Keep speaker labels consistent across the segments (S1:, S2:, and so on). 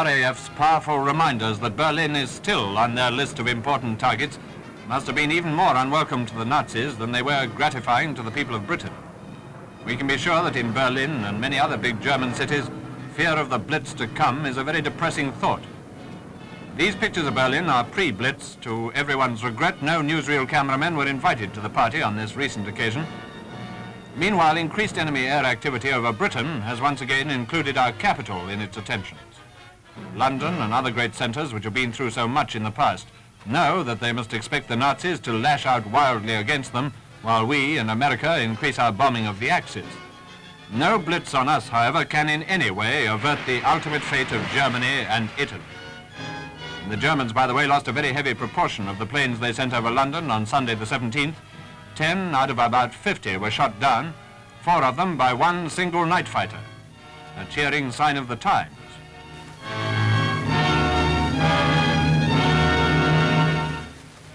S1: RAF's powerful reminders that Berlin is still on their list of important targets must have been even more unwelcome to the Nazis than they were gratifying to the people of Britain. We can be sure that in Berlin and many other big German cities, fear of the Blitz to come is a very depressing thought. These pictures of Berlin are pre-Blitz. To everyone's regret, no newsreel cameramen were invited to the party on this recent occasion. Meanwhile, increased enemy air activity over Britain has once again included our capital in its attentions. London and other great centres which have been through so much in the past know that they must expect the Nazis to lash out wildly against them while we in America increase our bombing of the Axis. No Blitz on us, however, can in any way avert the ultimate fate of Germany and Italy. The Germans, by the way, lost a very heavy proportion of the planes they sent over London on Sunday the 17th. 10 out of about 50 were shot down, 4 of them by one single night fighter, a cheering sign of the times.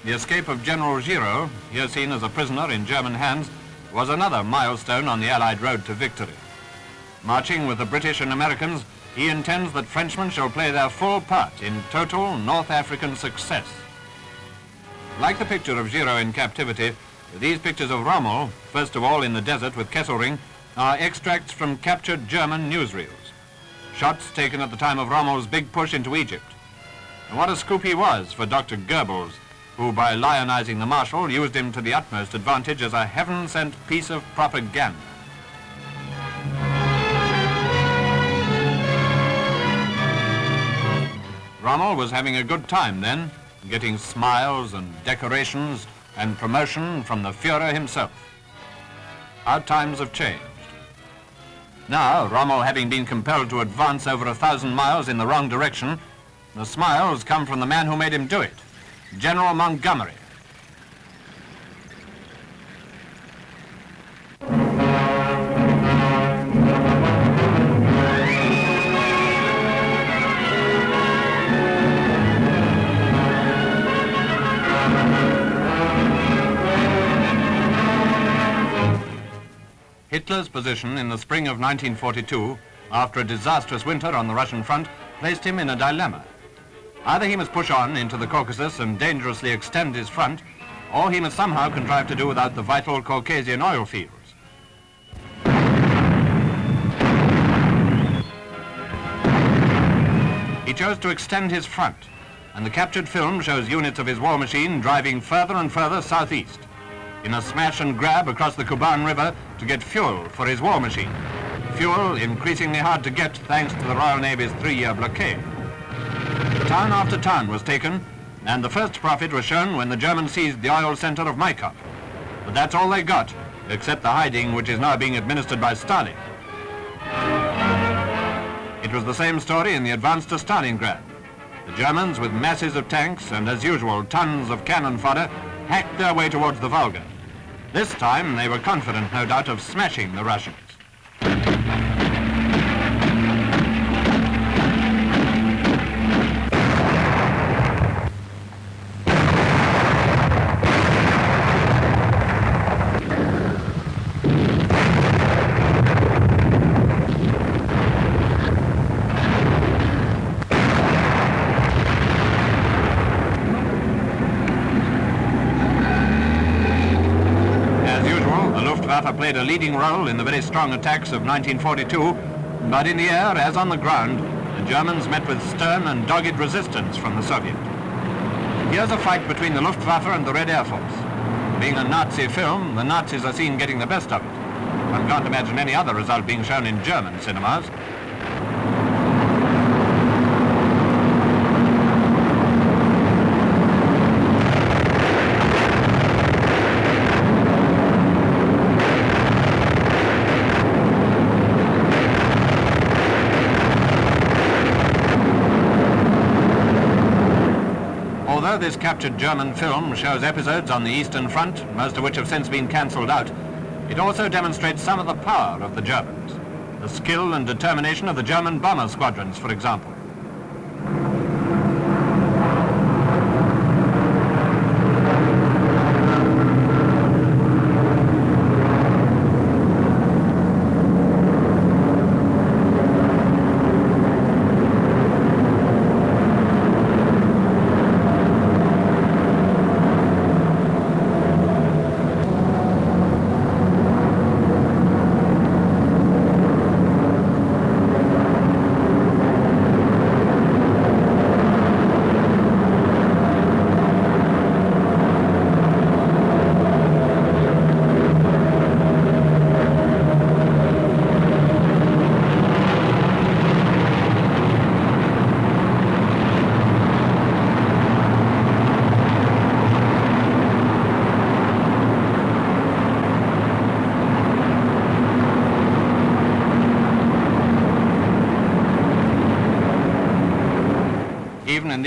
S1: The escape of General Giraud, here seen as a prisoner in German hands, was another milestone on the Allied road to victory. Marching with the British and Americans, he intends that Frenchmen shall play their full part in total North African success. Like the picture of Giraud in captivity, these pictures of Rommel, first of all in the desert with Kesselring, are extracts from captured German newsreels. Shots taken at the time of Rommel's big push into Egypt. And what a scoop he was for Dr. Goebbels, who by lionizing the Marshal used him to the utmost advantage as a heaven-sent piece of propaganda. Rommel was having a good time then, getting smiles and decorations and promotion from the Führer himself. Our times have changed. Now, Rommel having been compelled to advance over 1,000 miles in the wrong direction, the smiles come from the man who made him do it, General Montgomery. Hitler's position in the spring of 1942, after a disastrous winter on the Russian front, placed him in a dilemma. Either he must push on into the Caucasus and dangerously extend his front, or he must somehow contrive to do without the vital Caucasian oil fields. He chose to extend his front, and the captured film shows units of his war machine driving further and further southeast in a smash and grab across the Kuban River to get fuel for his war machine. Fuel increasingly hard to get thanks to the Royal Navy's 3-year blockade. Town after town was taken, and the first profit was shown when the Germans seized the oil center of Maikop. But that's all they got, except the hiding which is now being administered by Stalin. It was the same story in the advance to Stalingrad. The Germans, with masses of tanks and, as usual, tons of cannon fodder, hacked their way towards the Volga. This time they were confident, no doubt, of smashing the Russians. Played a leading role in the very strong attacks of 1942, but in the air, as on the ground, the Germans met with stern and dogged resistance from the Soviet. Here's a fight between the Luftwaffe and the Red Air Force. Being a Nazi film, the Nazis are seen getting the best of it. One can't imagine any other result being shown in German cinemas. Although this captured German film shows episodes on the Eastern Front, most of which have since been cancelled out, it also demonstrates some of the power of the Germans. The skill and determination of the German bomber squadrons, for example.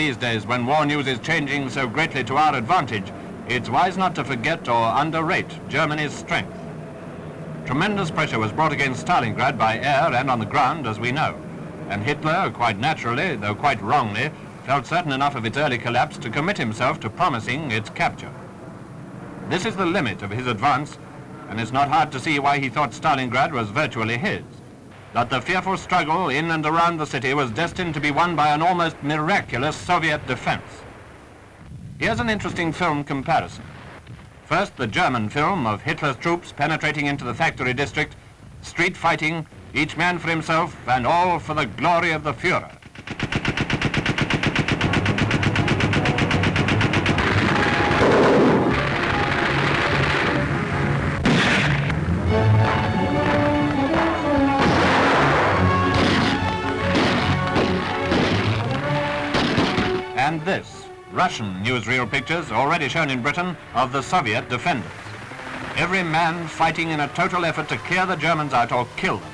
S1: these days, when war news is changing so greatly to our advantage, it's wise not to forget or underrate Germany's strength. Tremendous pressure was brought against Stalingrad by air and on the ground, as we know, and Hitler, quite naturally, though quite wrongly, felt certain enough of its early collapse to commit himself to promising its capture. This is the limit of his advance, and it's not hard to see why he thought Stalingrad was virtually his, that the fearful struggle in and around the city was destined to be won by an almost miraculous Soviet defense. Here's an interesting film comparison. First, the German film of Hitler's troops penetrating into the factory district, street fighting, each man for himself, and all for the glory of the Führer. And this, Russian newsreel pictures, already shown in Britain, of the Soviet defenders. Every man fighting in a total effort to clear the Germans out or kill them,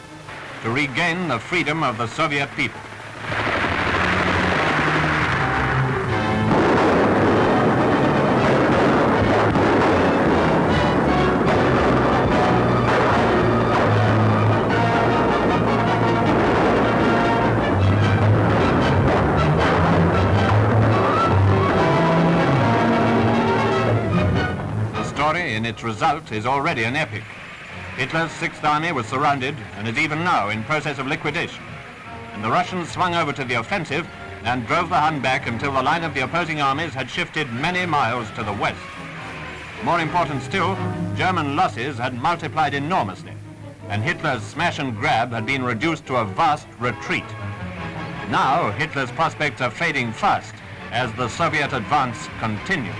S1: to regain the freedom of the Soviet people. In its result is already an epic. Hitler's Sixth Army was surrounded and is even now in process of liquidation. And the Russians swung over to the offensive and drove the Hun back until the line of the opposing armies had shifted many miles to the west. More important still, German losses had multiplied enormously, and Hitler's smash and grab had been reduced to a vast retreat. Now Hitler's prospects are fading fast as the Soviet advance continues.